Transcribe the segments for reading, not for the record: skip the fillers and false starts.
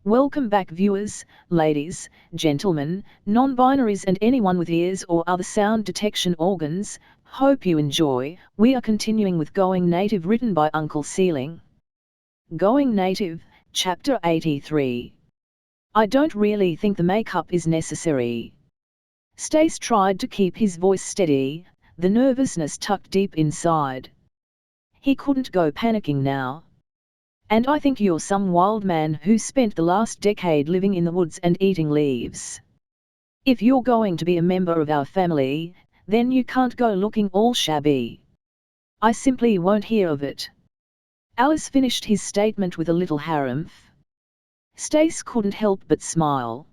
Welcome back viewers, ladies, gentlemen, non-binaries and anyone with ears or other sound detection organs. Hope you enjoy. We are continuing with Going Native, written by Uncle Sealing. Going Native, Chapter 83. I don't really think the makeup is necessary. Stace tried to keep his voice steady, the nervousness tucked deep inside. He couldn't go panicking now. And I think you're some wild man who spent the last decade living in the woods and eating leaves. If you're going to be a member of our family, then you can't go looking all shabby. I simply won't hear of it. Alice finished his statement with a little harumph. Stace couldn't help but smile.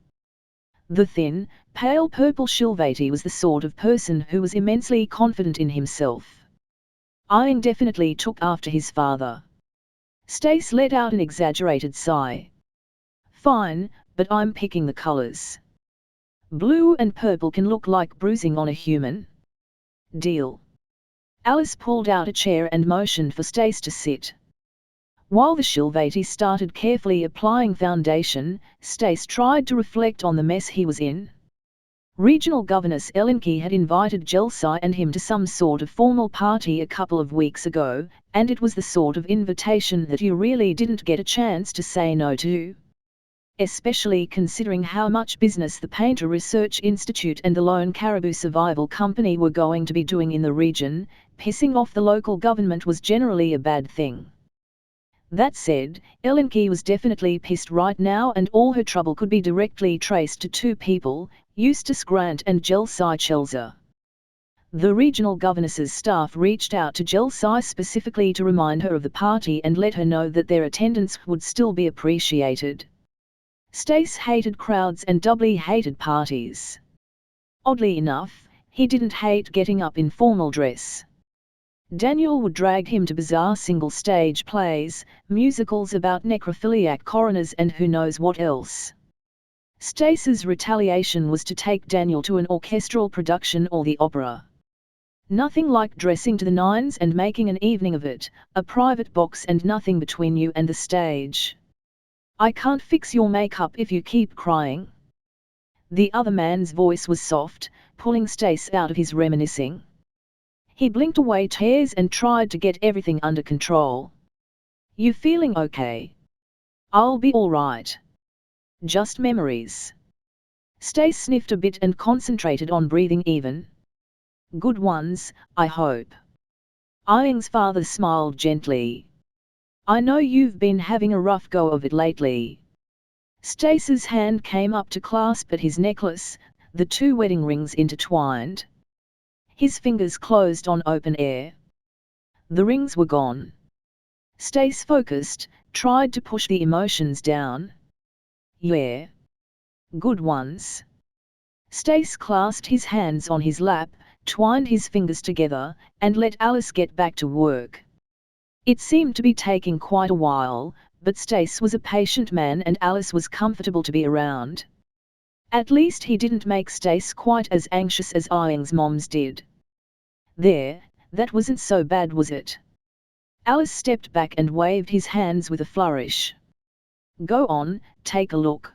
The thin, pale purple Shilvati was the sort of person who was immensely confident in himself. Ian definitely took after his father. Stace let out an exaggerated sigh. Fine, but I'm picking the colors. Blue and purple can look like bruising on a human. Deal. Alice pulled out a chair and motioned for Stace to sit. While the Shilvati started carefully applying foundation, Stace tried to reflect on the mess he was in. Regional Governess Elinki had invited Jelsai and him to some sort of formal party a couple of weeks ago, and it was the sort of invitation that you really didn't get a chance to say no to. Especially considering how much business the Painter Research Institute and the Lone Caribou Survival Company were going to be doing in the region, pissing off the local government was generally a bad thing. That said, Elinki was definitely pissed right now, and all her trouble could be directly traced to two people, Eustace Grant and Jelsai Chelzer. The regional governess's staff reached out to Jelsai specifically to remind her of the party and let her know that their attendance would still be appreciated. Stace hated crowds and doubly hated parties. Oddly enough, he didn't hate getting up in formal dress. Daniel would drag him to bizarre single-stage plays, musicals about necrophiliac coroners and who knows what else. Stace's retaliation was to take Daniel to an orchestral production or the opera. Nothing like dressing to the nines and making an evening of it, a private box and nothing between you and the stage. I can't fix your makeup if you keep crying. The other man's voice was soft, pulling Stace out of his reminiscing. He blinked away tears and tried to get everything under control. You feeling okay? I'll be all right. Just memories. Stace sniffed a bit and concentrated on breathing even. Good ones, I hope. Ian's father smiled gently. I know you've been having a rough go of it lately. Stace's hand came up to clasp at his necklace, the two wedding rings intertwined. His fingers closed on open air. The rings were gone. Stace focused, tried to push the emotions down. Yeah. Good ones. Stace clasped his hands on his lap, twined his fingers together, and let Alice get back to work. It seemed to be taking quite a while, but Stace was a patient man and Alice was comfortable to be around. At least he didn't make Stace quite as anxious as Ian's mom's did. There, that wasn't so bad, was it? Alice stepped back and waved his hands with a flourish. Go on, take a look.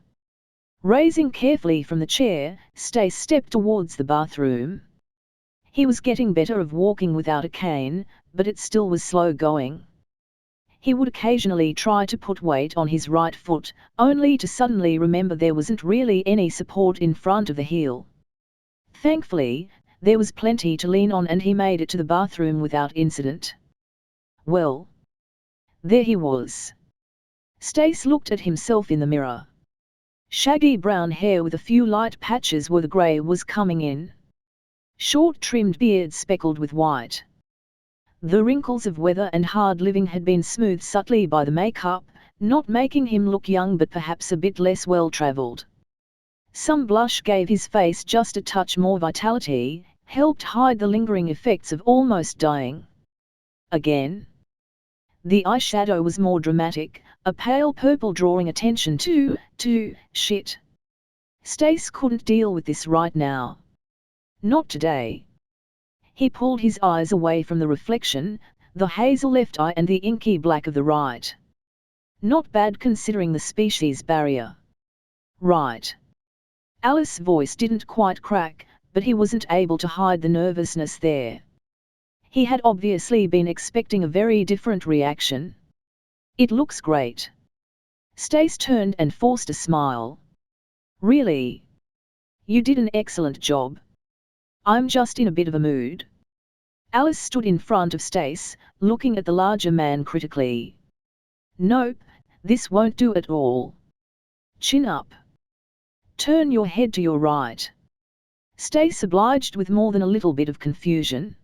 Raising carefully from the chair, Stace stepped towards the bathroom. He was getting better of walking without a cane, but it still was slow going. He would occasionally try to put weight on his right foot, only to suddenly remember there wasn't really any support in front of the heel. Thankfully, there was plenty to lean on and he made it to the bathroom without incident. Well, there he was. Stace looked at himself in the mirror. Shaggy brown hair with a few light patches where the grey was coming in. Short trimmed beard speckled with white. The wrinkles of weather and hard living had been smoothed subtly by the makeup, not making him look young but perhaps a bit less well-travelled. Some blush gave his face just a touch more vitality, helped hide the lingering effects of almost dying. Again. The eyeshadow was more dramatic, a pale purple drawing attention to shit. Stace couldn't deal with this right now. Not today. He pulled his eyes away from the reflection, the hazel left eye and the inky black of the right. Not bad considering the species barrier. Right. Alice's voice didn't quite crack, but he wasn't able to hide the nervousness there. He had obviously been expecting a very different reaction. It looks great. Stace turned and forced a smile. Really? You did an excellent job. I'm just in a bit of a mood. Alice stood in front of Stace, looking at the larger man critically. Nope, this won't do at all. Chin up. Turn your head to your right. Stace obliged with more than a little bit of confusion.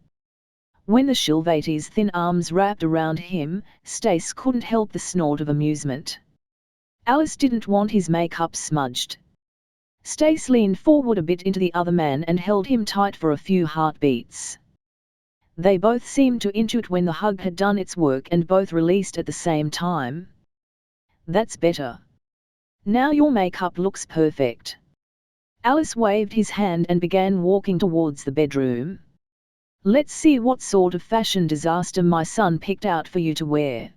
When the Shilvati's thin arms wrapped around him, Stace couldn't help the snort of amusement. Alice didn't want his makeup smudged. Stace leaned forward a bit into the other man and held him tight for a few heartbeats. They both seemed to intuit when the hug had done its work and both released at the same time. That's better. Now your makeup looks perfect. Alice waved his hand and began walking towards the bedroom. Let's see what sort of fashion disaster my son picked out for you to wear.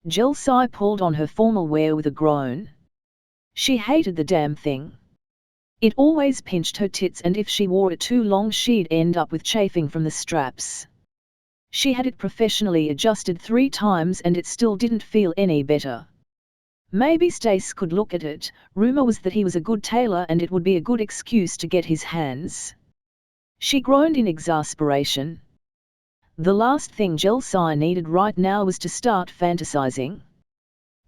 Jelsai pulled on her formal wear with a groan. She hated the damn thing. It always pinched her tits, and if she wore it too long she'd end up with chafing from the straps. She had it professionally adjusted 3 times and it still didn't feel any better. Maybe Stace could look at it. Rumor was that he was a good tailor and it would be a good excuse to get his hands. She groaned in exasperation. The last thing Jelsai needed right now was to start fantasizing.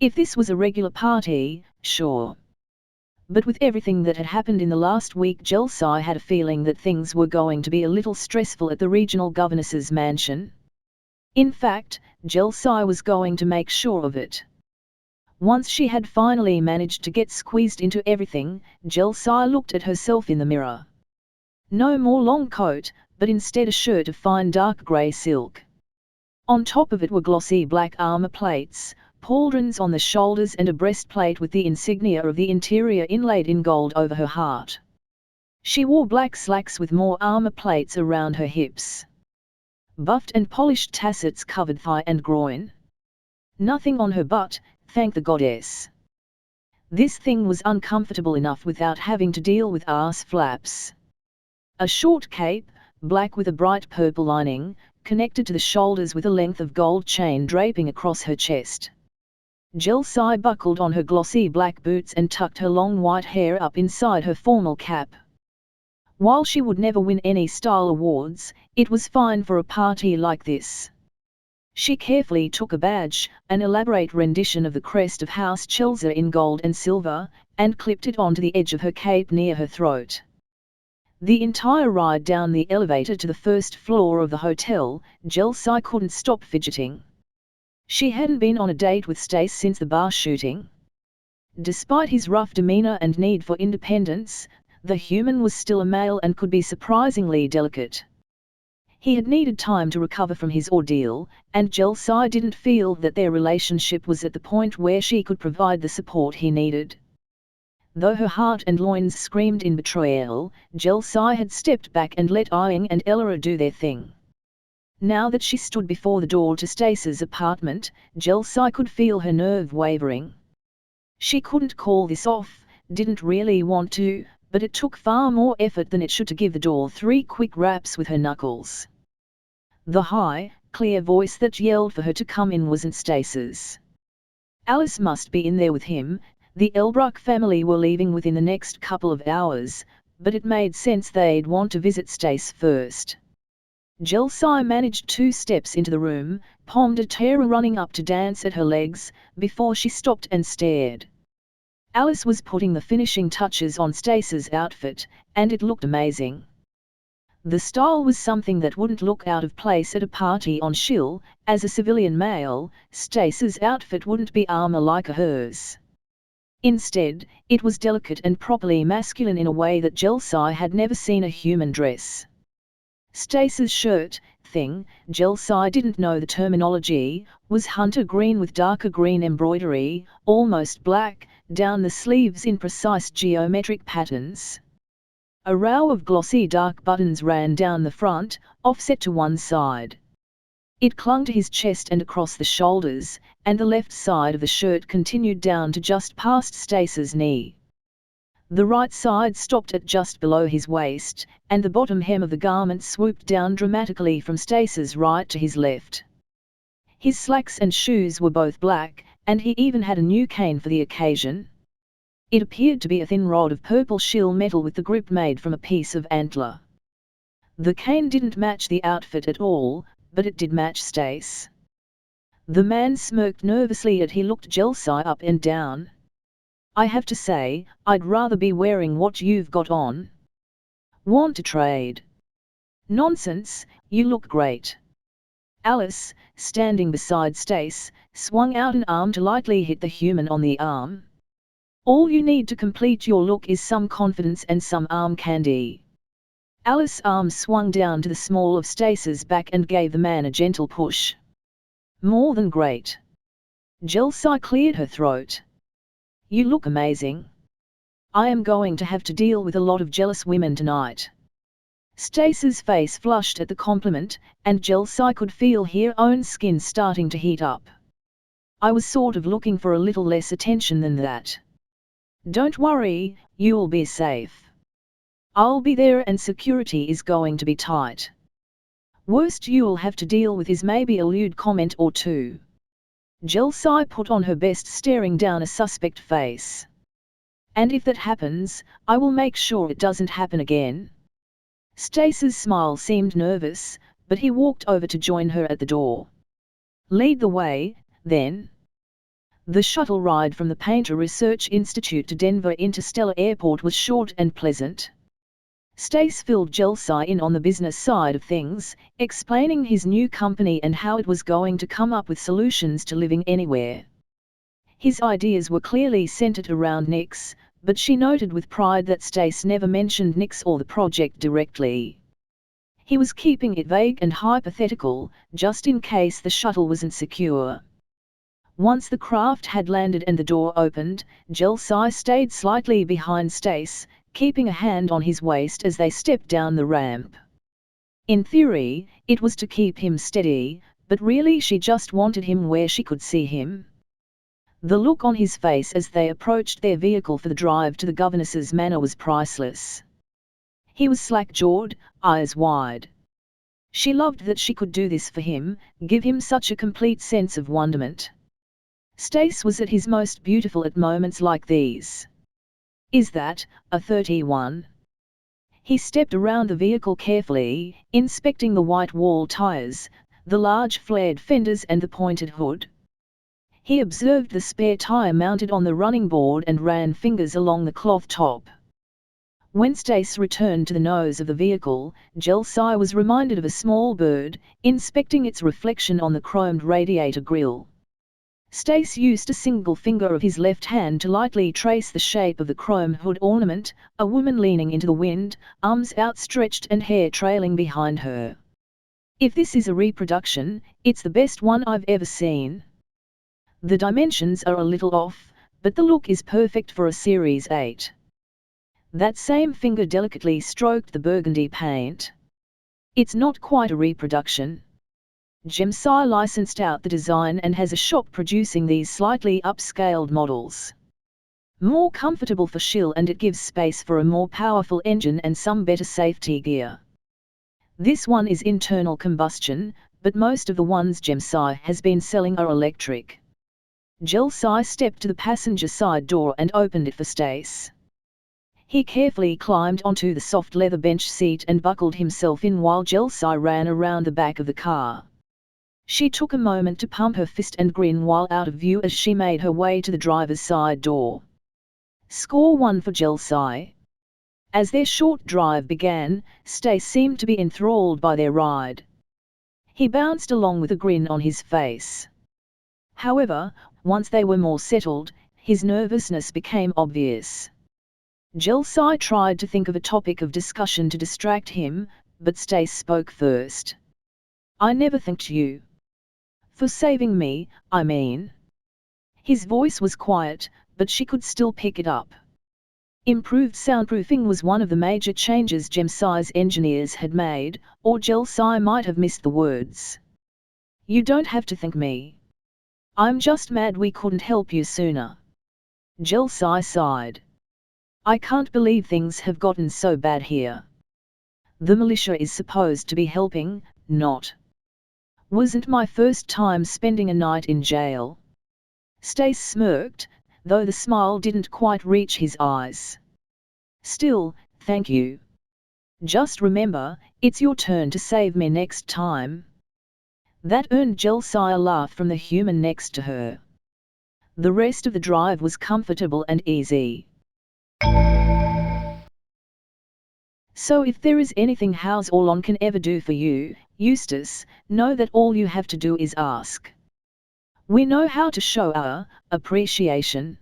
If this was a regular party, sure. But with everything that had happened in the last week, Jelsai had a feeling that things were going to be a little stressful at the regional governess's mansion. In fact, Jelsai was going to make sure of it. Once she had finally managed to get squeezed into everything, Jelsai looked at herself in the mirror. No more long coat, but instead a shirt of fine dark grey silk. On top of it were glossy black armor plates, pauldrons on the shoulders and a breastplate with the insignia of the interior inlaid in gold over her heart. She wore black slacks with more armor plates around her hips. Buffed and polished tassets covered thigh and groin. Nothing on her butt, thank the goddess. This thing was uncomfortable enough without having to deal with ass flaps. A short cape, black with a bright purple lining, connected to the shoulders with a length of gold chain draping across her chest. Jelsai buckled on her glossy black boots and tucked her long white hair up inside her formal cap. While she would never win any style awards, it was fine for a party like this. She carefully took a badge, an elaborate rendition of the crest of House Chelsea in gold and silver, and clipped it onto the edge of her cape near her throat. The entire ride down the elevator to the first floor of the hotel, Jelsai couldn't stop fidgeting. She hadn't been on a date with Stace since the bar shooting. Despite his rough demeanor and need for independence, the human was still a male and could be surprisingly delicate. He had needed time to recover from his ordeal, and Jelsai didn't feel that their relationship was at the point where she could provide the support he needed. Though her heart and loins screamed in betrayal, Jelsai had stepped back and let Iing and Ellora do their thing. Now that she stood before the door to Stace's apartment, Jelsai could feel her nerve wavering. She couldn't call this off, didn't really want to, but it took far more effort than it should to give the door 3 quick raps with her knuckles. The high, clear voice that yelled for her to come in wasn't Stace's. Alice must be in there with him. The Elbrook family were leaving within the next couple of hours, but it made sense they'd want to visit Stace first. Jelsai managed 2 steps into the room, Pomda Tara running up to dance at her legs, before she stopped and stared. Alice was putting the finishing touches on Stace's outfit, and it looked amazing. The style was something that wouldn't look out of place at a party on Shill. As a civilian male, Stace's outfit wouldn't be armor like hers. Instead, it was delicate and properly masculine in a way that Jelsai had never seen a human dress. Stace's shirt, thing, Jelsai didn't know the terminology, was hunter green with darker green embroidery, almost black, down the sleeves in precise geometric patterns. A row of glossy dark buttons ran down the front, offset to one side. It clung to his chest and across the shoulders, and the left side of the shirt continued down to just past Stace's knee. The right side stopped at just below his waist, and the bottom hem of the garment swooped down dramatically from Stace's right to his left. His slacks and shoes were both black, and he even had a new cane for the occasion. It appeared to be a thin rod of purple shill metal with the grip made from a piece of antler. The cane didn't match the outfit at all, but it did match Stace. The man smirked nervously as he looked Jelsai up and down. "I have to say, I'd rather be wearing what you've got on." "Want to trade?" "Nonsense, you look great." Alice, standing beside Stace, swung out an arm to lightly hit the human on the arm. "All you need to complete your look is some confidence and some arm candy." Alice's arm swung down to the small of Stace's back and gave the man a gentle push. "More than great." Jelsai cleared her throat. "You look amazing. I am going to have to deal with a lot of jealous women tonight." Stace's face flushed at the compliment, and Jelsai could feel her own skin starting to heat up. "I was sort of looking for a little less attention than that." "Don't worry, you'll be safe. I'll be there and security is going to be tight. Worst you'll have to deal with is maybe a lewd comment or two." Jelsai put on her best, staring down a suspect face. "And if that happens, I will make sure it doesn't happen again." Stace's smile seemed nervous, but he walked over to join her at the door. "Lead the way, then." The shuttle ride from the Painter Research Institute to Denver Interstellar Airport was short and pleasant. Stace filled Jelsai in on the business side of things, explaining his new company and how it was going to come up with solutions to living anywhere. His ideas were clearly centered around Nix, but she noted with pride that Stace never mentioned Nix or the project directly. He was keeping it vague and hypothetical, just in case the shuttle wasn't secure. Once the craft had landed and the door opened, Jelsai stayed slightly behind Stace, keeping a hand on his waist as they stepped down the ramp. In theory, it was to keep him steady, but really she just wanted him where she could see him. The look on his face as they approached their vehicle for the drive to the governess's manor was priceless. He was slack-jawed, eyes wide. She loved that she could do this for him, give him such a complete sense of wonderment. Stace was at his most beautiful at moments like these. "Is that a 31? He stepped around the vehicle carefully, inspecting the white wall tires, the large flared fenders and the pointed hood. He observed the spare tire mounted on the running board and ran fingers along the cloth top. When Stace returned to the nose of the vehicle, Jelsai was reminded of a small bird, inspecting its reflection on the chromed radiator grille. Stace used a single finger of his left hand to lightly trace the shape of the chrome hood ornament, a woman leaning into the wind, arms outstretched and hair trailing behind her. "If this is a reproduction, it's the best one I've ever seen. The dimensions are a little off, but the look is perfect for a Series 8. That same finger delicately stroked the burgundy paint. "It's not quite a reproduction. Jelsai licensed out the design and has a shop producing these slightly upscaled models. More comfortable for Shill, and it gives space for a more powerful engine and some better safety gear. This one is internal combustion, but most of the ones Jelsai has been selling are electric." Jelsai stepped to the passenger side door and opened it for Stace. He carefully climbed onto the soft leather bench seat and buckled himself in while Jelsai ran around the back of the car. She took a moment to pump her fist and grin while out of view as she made her way to the driver's side door. Score 1 for Jelsai. As their short drive began, Stace seemed to be enthralled by their ride. He bounced along with a grin on his face. However, once they were more settled, his nervousness became obvious. Jelsai tried to think of a topic of discussion to distract him, but Stace spoke first. "I never thanked you. For saving me, I mean." His voice was quiet, but she could still pick it up. Improved soundproofing was one of the major changes Jelsai's engineers had made, or Jelsai might have missed the words. You don't have to thank me. I'm just mad we couldn't help you sooner. Jelsai sighed. I can't believe things have gotten so bad here. The militia is supposed to be helping, not. Wasn't my first time spending a night in jail. Stace smirked, though the smile didn't quite reach his eyes. Still, thank you. Just remember, it's your turn to save me next time. That earned Jelsai a laugh from the human next to her. The rest of the drive was comfortable and easy. So if there is anything House Orlon can ever do for you, Eustace, know that all you have to do is ask. We know how to show our appreciation.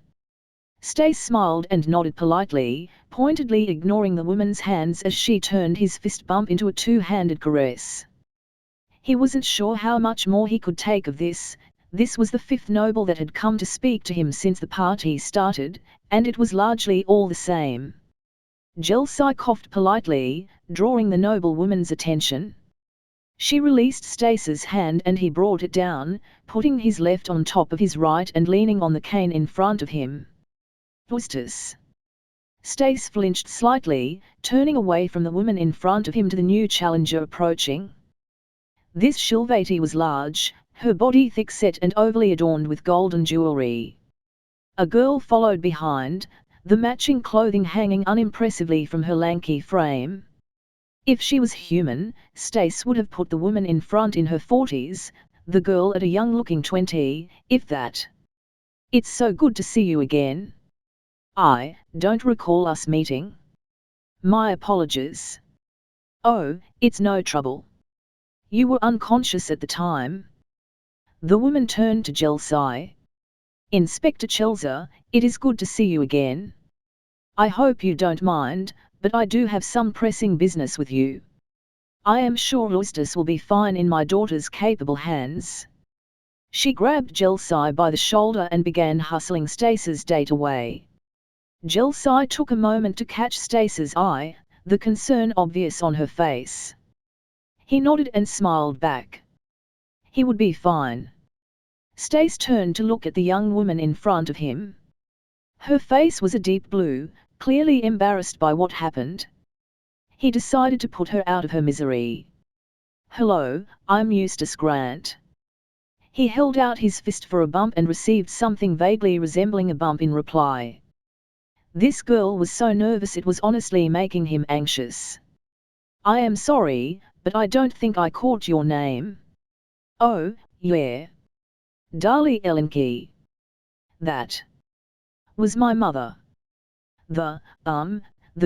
Stace smiled and nodded politely, pointedly ignoring the woman's hands as she turned his fist bump into a two-handed caress. He wasn't sure how much more he could take of this. This was the fifth noble that had come to speak to him since the party started, and it was largely all the same. Jelsai coughed politely, drawing the noble woman's attention. She released Stace's hand and he brought it down, putting his left on top of his right and leaning on the cane in front of him. Eustace. Stace flinched slightly, turning away from the woman in front of him to the new challenger approaching. This Shilvati was large, her body thick-set and overly adorned with golden jewelry. A girl followed behind, the matching clothing hanging unimpressively from her lanky frame. If she was human, Stace would have put the woman in front in her 40s, the girl at a young-looking 20, if that. It's so good to see you again. I don't recall us meeting. My apologies. Oh, it's no trouble. You were unconscious at the time. The woman turned to Jelsai. Inspector Chelza, it is good to see you again. I hope you don't mind, but I do have some pressing business with you. I am sure Eustace will be fine in my daughter's capable hands. She grabbed Jelsai by the shoulder and began hustling Stace's date away. Jelsai took a moment to catch Stace's eye, the concern obvious on her face. He nodded and smiled back. He would be fine. Stace turned to look at the young woman in front of him. Her face was a deep blue, clearly embarrassed by what happened. He decided to put her out of her misery. Hello, I'm Eustace Grant. He held out his fist for a bump and received something vaguely resembling a bump in reply. This girl was so nervous it was honestly making him anxious. I am sorry, but I don't think I caught your name. Oh, yeah. Dali Elenki. That was my mother. The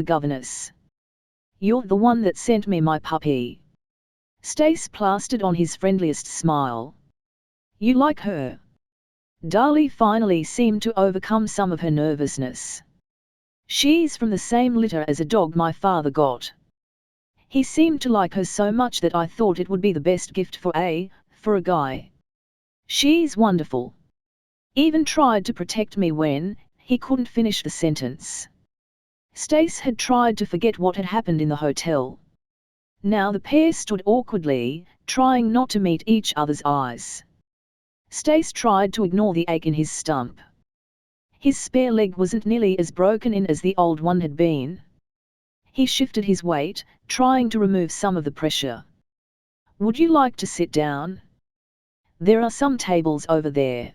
governess. You're the one that sent me my puppy. Stace plastered on his friendliest smile. You like her? Dali finally seemed to overcome some of her nervousness. She's from the same litter as a dog my father got. He seemed to like her so much that I thought it would be the best gift for a guy. She's wonderful. Even tried to protect me when, he couldn't finish the sentence. Stace had tried to forget what had happened in the hotel. Now the pair stood awkwardly, trying not to meet each other's eyes. Stace tried to ignore the ache in his stump. His spare leg wasn't nearly as broken in as the old one had been. He shifted his weight, trying to remove some of the pressure. Would you like to sit down? There are some tables over there.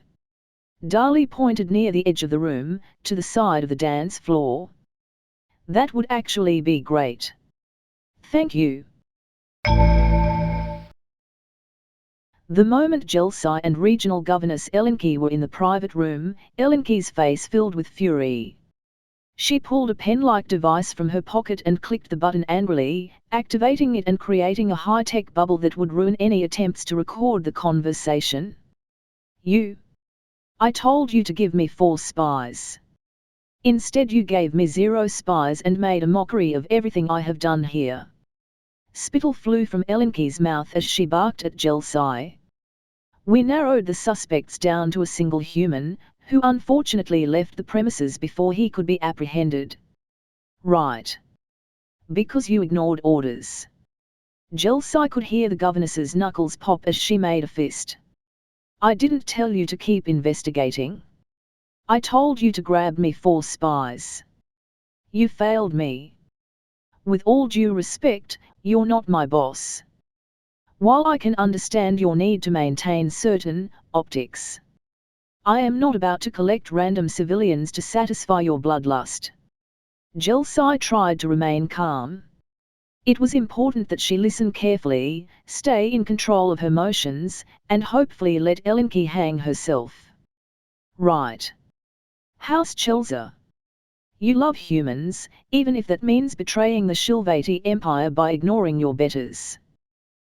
Dali pointed near the edge of the room, to the side of the dance floor. That would actually be great. Thank you. The moment Jelsai and Regional Governess Elenki were in the private room, Elenki's face filled with fury. She pulled a pen-like device from her pocket and clicked the button angrily, activating it and creating a high-tech bubble that would ruin any attempts to record the conversation. I told you to give me 4 spies. Instead you gave me 0 spies and made a mockery of everything I have done here. Spittle flew from Elenki's mouth as she barked at Jelsai. We narrowed the suspects down to a single human, who unfortunately left the premises before he could be apprehended. Right. Because you ignored orders. Jelsai could hear the governess's knuckles pop as she made a fist. I didn't tell you to keep investigating. I told you to grab me for spies. You failed me. With all due respect, you're not my boss. While I can understand your need to maintain certain optics, I am not about to collect random civilians to satisfy your bloodlust. Jelsai tried to remain calm. It was important that she listen carefully, stay in control of her emotions, and hopefully let Elinki hang herself. Right. House Chelza. You love humans, even if that means betraying the Shilvati Empire by ignoring your betters.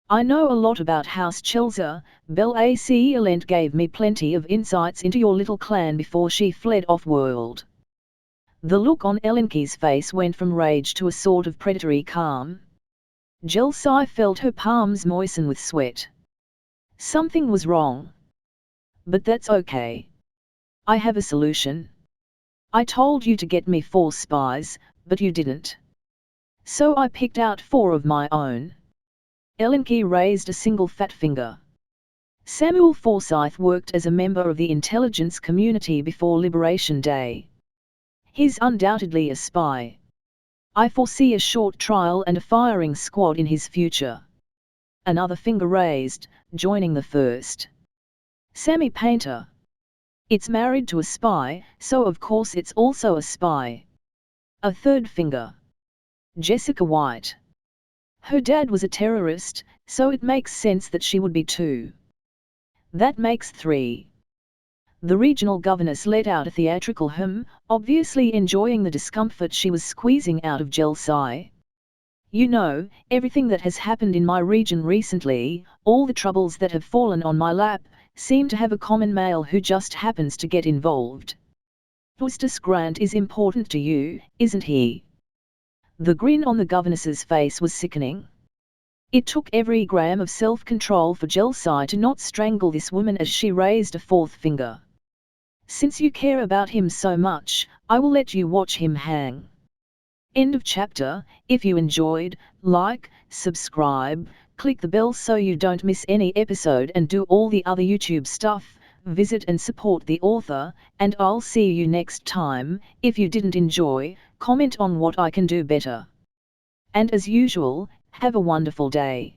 I know a lot about House Chelza. Bel Ac Alent gave me plenty of insights into your little clan before she fled off-world. The look on Elinki's face went from rage to a sort of predatory calm. Jelsai felt her palms moisten with sweat. Something was wrong. But that's okay. I have a solution. I told you to get me 4 spies, but you didn't. So I picked out 4 of my own. Elinki raised a single fat finger. Samuel Forsyth worked as a member of the intelligence community before Liberation Day. He's undoubtedly a spy. I foresee a short trial and a firing squad in his future. Another finger raised, joining the first. Sammy Painter. It's married to a spy, so of course it's also a spy. A third finger. Jessica White. Her dad was a terrorist, so it makes sense that she would be too. That makes 3. The regional governess let out a theatrical hum, obviously enjoying the discomfort she was squeezing out of Jelsai. You know, everything that has happened in my region recently, all the troubles that have fallen on my lap, seem to have a common male who just happens to get involved. Eustace Grant is important to you, isn't he? The grin on the governess's face was sickening. It took every gram of self-control for Jelsai to not strangle this woman as she raised a 4th finger. Since you care about him so much, I will let you watch him hang. End of chapter. If you enjoyed, like, subscribe, click the bell so you don't miss any episode and do all the other YouTube stuff, visit and support the author, and I'll see you next time. If you didn't enjoy, comment on what I can do better. And as usual, have a wonderful day.